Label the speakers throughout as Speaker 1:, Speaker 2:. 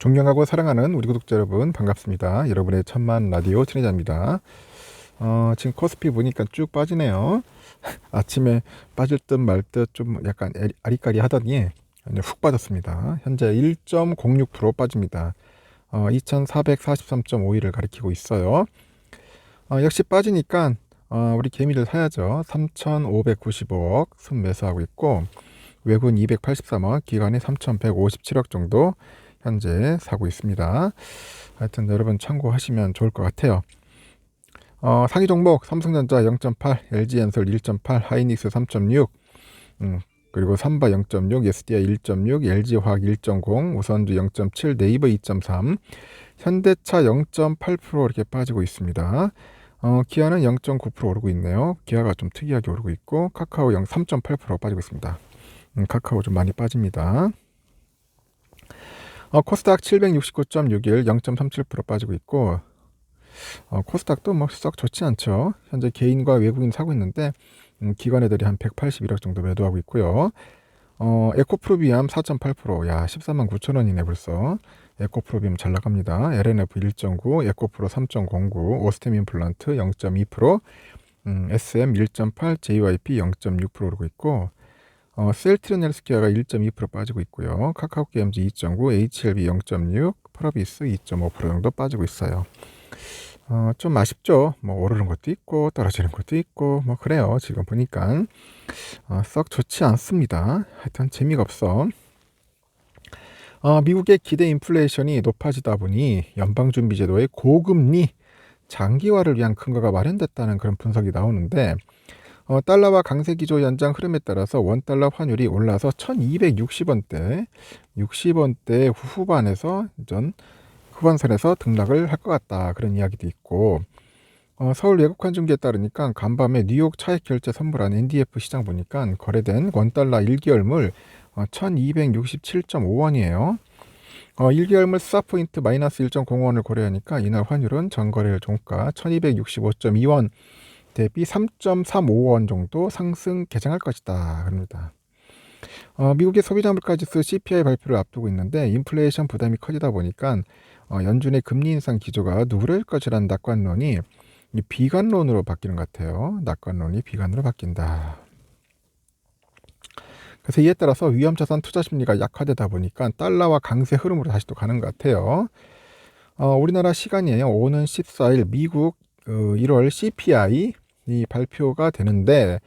Speaker 1: 존경하고 사랑하는 우리 구독자 여러분 반갑습니다. 여러분의 천만 라디오 친해자입니다. 지금 코스피 보니까 쭉 빠지네요. 아침에 빠질 듯 말 듯 좀 약간 아리까리 하더니 이제 훅 빠졌습니다. 현재 1.06% 빠집니다. 2443.51을 가리키고 있어요. 역시 빠지니까 우리 개미들 사야죠. 3,595억 순매수하고 있고 외국인 283억, 기관이 3,157억 정도 현재 사고 있습니다. 하여튼 여러분 참고하시면 좋을 것 같아요. 상위 종목 삼성전자 0.8, LG엔솔 1.8, 하이닉스 3.6, 그리고 삼바 0.6, SDI 1.6, LG화학 1.0, 우선주 0.7, 네이버 2.3, 현대차 0.8% 이렇게 빠지고 있습니다. 기아는 0.9% 오르고 있네요. 기아가 좀 특이하게 오르고 있고 카카오 3.8% 빠지고 있습니다. 카카오 좀 많이 빠집니다. 코스닥 769.61 0.37% 빠지고 있고 코스닥도 뭐 썩 좋지 않죠. 현재 개인과 외국인 사고 있는데 기관 애들이 한 181억 정도 매도하고 있고요. 에코프로비암 4.8%, 야 14만 9천 원이네 벌써. 에코프로비암 잘 나갑니다. LNF 1.9, 에코프로 3.09, 오스템 임플란트 0.2%, SM 1.8, JYP 0.6% 오르고 있고 셀트리온 헬스케어가 1.2% 빠지고 있고요. 카카오게임즈 2.9, HLB 0.6, 프로비스 2.5% 정도 빠지고 있어요. 좀 아쉽죠. 뭐 오르는 것도 있고 떨어지는 것도 있고 뭐 그래요. 지금 보니까 썩 좋지 않습니다. 하여튼 재미가 없어. 미국의 기대 인플레이션이 높아지다 보니 연방준비제도의 고금리 장기화를 위한 근거가 마련됐다는 그런 분석이 나오는데 달러와 강세 기조 연장 흐름에 따라서 원달러 환율이 올라서 1260원대, 60원대 후반에서 후반선에서 등락을 할 것 같다. 그런 이야기도 있고 서울 외국환중기에 따르니까 간밤에 뉴욕 차익 결제 선물한 NDF 시장 보니까 거래된 원달러 1개월물 1267.5원이에요. 1개월물 스와포인트 마이너스 1.05원을 고려하니까 이날 환율은 전거래일 종가 1265.2원 대비 3.35원 정도 상승 개장할 것이다. 그럽니다. 미국의 소비자 물가지수 CPI 발표를 앞두고 있는데 인플레이션 부담이 커지다 보니까 연준의 금리 인상 기조가 누그러질 것이라는 낙관론이 비관론으로 바뀌는 것 같아요. 낙관론이 비관으로 바뀐다. 그래서 이에 따라서 위험자산 투자 심리가 약화되다 보니까 달러와 강세 흐름으로 다시 또 가는 것 같아요. 우리나라 시간이에요. 오는 14일 미국 1월 CPI 이 발표가 되는데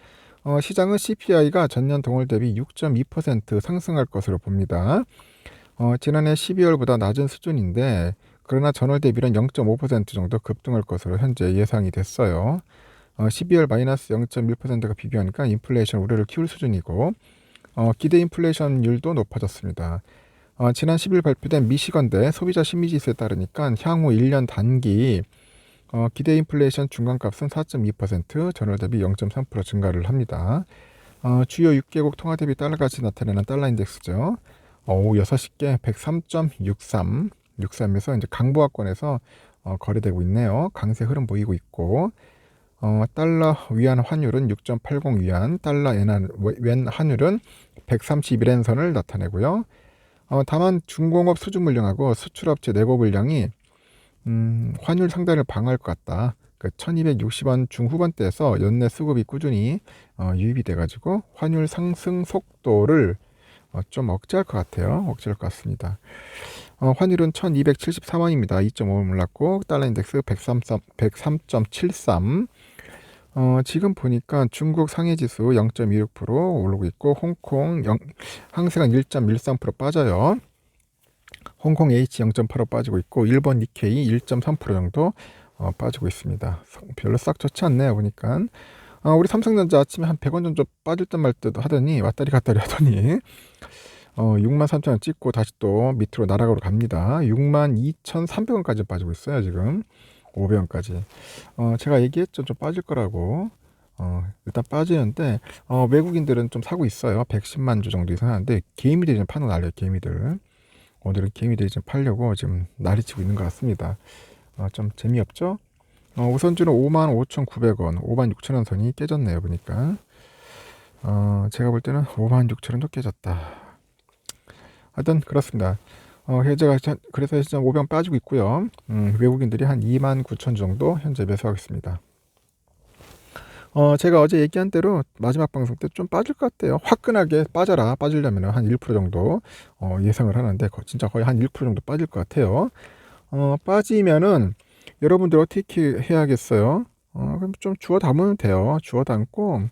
Speaker 1: 시장은 CPI가 전년 동월 대비 6.2% 상승할 것으로 봅니다. 지난해 12월보다 낮은 수준인데 그러나 전월 대비는 0.5% 정도 급등할 것으로 현재 예상이 됐어요. 12월 마이너스 0.1%가 비교하니까 인플레이션 우려를 키울 수준이고 기대 인플레이션율도 높아졌습니다. 지난 10일 발표된 미시건대 소비자 심리지수에 따르니까 향후 1년 단기 기대 인플레이션 중간값은 4.2%, 전월 대비 0.3% 증가를 합니다. 주요 6개국 통화 대비 달러가치 나타내는 달러 인덱스죠. 오후 6시께 103.63, 63에서 이제 강보합권에서 거래되고 있네요. 강세 흐름 보이고 있고 달러 위안 환율은 6.80 위안, 달러 웬 환율은 131엔 선을 나타내고요. 다만 중공업 수주 물량하고 수출업체 내고 물량이 환율 상단을 방어할 것 같다. 그 1260원 중후반대에서 연내 수급이 꾸준히 유입이 돼가지고 환율 상승 속도를 좀 억제할 것 같아요. 억제할 것 같습니다. 환율은 1273원입니다. 2.5원 올랐고 달러 인덱스 103.73. 지금 보니까 중국 상해지수 0.26% 오르고 있고 홍콩 항세가 1.13% 빠져요. 홍콩 H 0.85 빠지고 있고 일본 니케이 1.3% 정도 빠지고 있습니다. 별로 싹 좋지 않네요 보니까. 우리 삼성전자 아침에 한 100원 정도 빠질 듯 말 듯 하더니 왔다리 갔다리 하더니 63,000원 찍고 다시 또 밑으로 날아가러 갑니다. 62,300원까지 빠지고 있어요 지금. 500원까지. 제가 얘기했죠 좀 빠질 거라고. 일단 빠지는데 외국인들은 좀 사고 있어요. 110만 주 정도 이상 하는데 개미들이 좀 파는 날이에요. 개미들. 오늘은 개미들이 좀 팔려고 지금 난리치고 있는 것 같습니다. 좀 재미없죠? 우선주는 55,900원, 56,000원 선이 깨졌네요. 보니까 제가 볼 때는 56,000원도 깨졌다. 하여튼 그렇습니다. 그래서 시장 500원 빠지고 있고요. 외국인들이 한 29,000 정도 현재 매수하고 있습니다. 제가 어제 얘기한 대로 마지막 방송 때 좀 빠질 것 같아요. 화끈하게 빠지려면 한 1% 정도 예상을 하는데 진짜 거의 한 1% 정도 빠질 것 같아요. 빠지면은 여러분들 어떻게 해야겠어요? 그럼 좀 주워 담으면 돼요. 주워 담고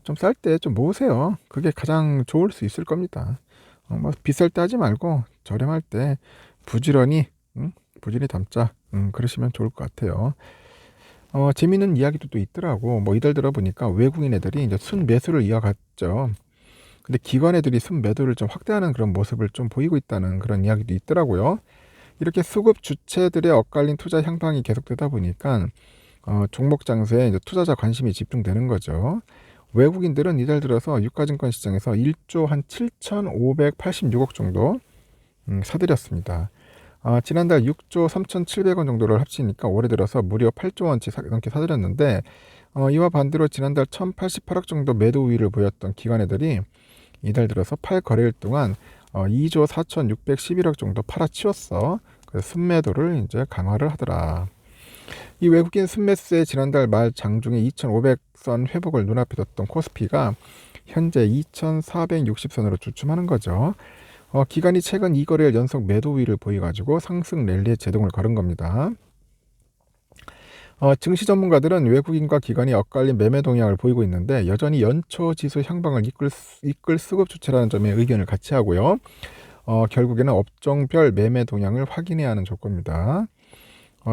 Speaker 1: 좀 쌀 때 좀 모으세요. 그게 가장 좋을 수 있을 겁니다. 뭐 비쌀 때 하지 말고 저렴할 때 부지런히 부지런히 담자. 그러시면 좋을 것 같아요. 재미있는 이야기도 또 있더라고. 뭐 이달 들어보니까 외국인 애들이 이제 순매수를 이어갔죠. 근데 기관 애들이 순매도를 좀 확대하는 그런 모습을 좀 보이고 있다는 그런 이야기도 있더라고요. 이렇게 수급 주체들의 엇갈린 투자 향방이 계속되다 보니까 종목 장세에 이제 투자자 관심이 집중되는 거죠. 외국인들은 이달 들어서 유가증권 시장에서 1조 한 7,586억 정도 사들였습니다. 지난달 6조 3,700원 정도를 합치니까 올해 들어서 무려 8조 원치 넘게 사들였는데 이와 반대로 지난달 1,088억 정도 매도 우위를 보였던 기관애들이 이달 들어서 8거래일 동안 2조 4,611억 정도 팔아치웠어. 그래서 순매도를 이제 강화를 하더라. 이 외국인 순매수에 지난달 말 장중에 2,500선 회복을 눈앞에 뒀던 코스피가 현재 2,460선으로 주춤하는 거죠. 기관이 최근 2거래일 연속 매도 우위를 보여가지고 상승 랠리에 제동을 걸은 겁니다. 증시 전문가들은 외국인과 기관이 엇갈린 매매 동향을 보이고 있는데 여전히 연초 지수 향방을 이끌 수급 주체라는 점에 의견을 같이 하고요. 결국에는 업종별 매매 동향을 확인해야 하는 조건입니다.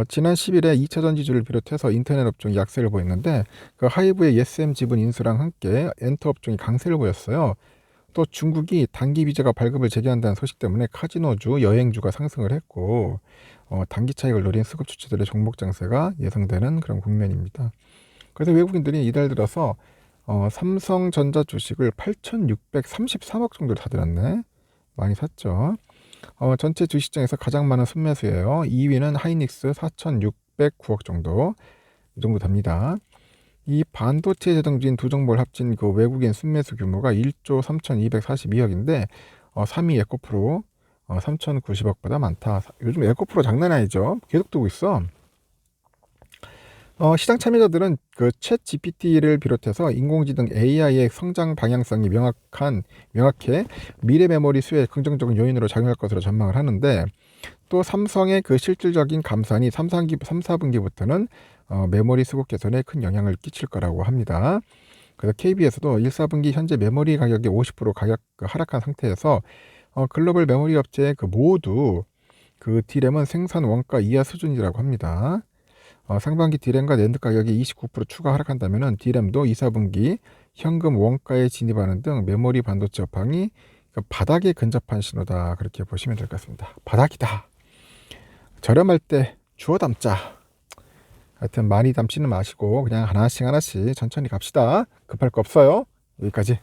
Speaker 1: 지난 10일에 2차전 지주를 비롯해서 인터넷 업종이 약세를 보였는데 그 하이브의 ESM 지분 인수랑 함께 엔터 업종이 강세를 보였어요. 또 중국이 단기 비자가 발급을 재개한다는 소식 때문에 카지노주, 여행주가 상승을 했고 단기 차익을 노린 수급 주체들의 종목 장세가 예상되는 그런 국면입니다. 그래서 외국인들이 이달 들어서 삼성전자 주식을 8,633억 정도를 사들였네. 많이 샀죠. 전체 주식장에서 가장 많은 순매수예요. 2위는 하이닉스 4,609억 정도, 이 정도 됩니다. 이 반도체 제동주인 두 종목을 합친 그 외국인 순매수 규모가 1조 3,242억인데 3위 에코프로 3,090억보다 많다. 요즘 에코프로 장난 아니죠. 계속 뜨고 있어. 시장 참여자들은 그 챗 GPT를 비롯해서 인공지능 AI의 성장 방향성이 명확해 미래 메모리 수요에 긍정적인 요인으로 작용할 것으로 전망을 하는데 또 삼성의 그 실질적인 감산이 3, 4분기부터는 메모리 수급 개선에 큰 영향을 끼칠 거라고 합니다. 그래서 KB에서도 1, 4분기 현재 메모리 가격이 50% 가격 하락한 상태에서 글로벌 메모리 업체 그 모두 그 D램은 생산 원가 이하 수준이라고 합니다. 상반기 D램과 낸드 가격이 29% 추가 하락한다면 D램도 2, 4분기 현금 원가에 진입하는 등 메모리 반도체 업황이 바닥에 근접한 신호다. 그렇게 보시면 될 것 같습니다. 바닥이다. 저렴할 때 주워 담자. 하여튼 많이 담지는 마시고 그냥 하나씩 천천히 갑시다. 급할 거 없어요. 여기까지.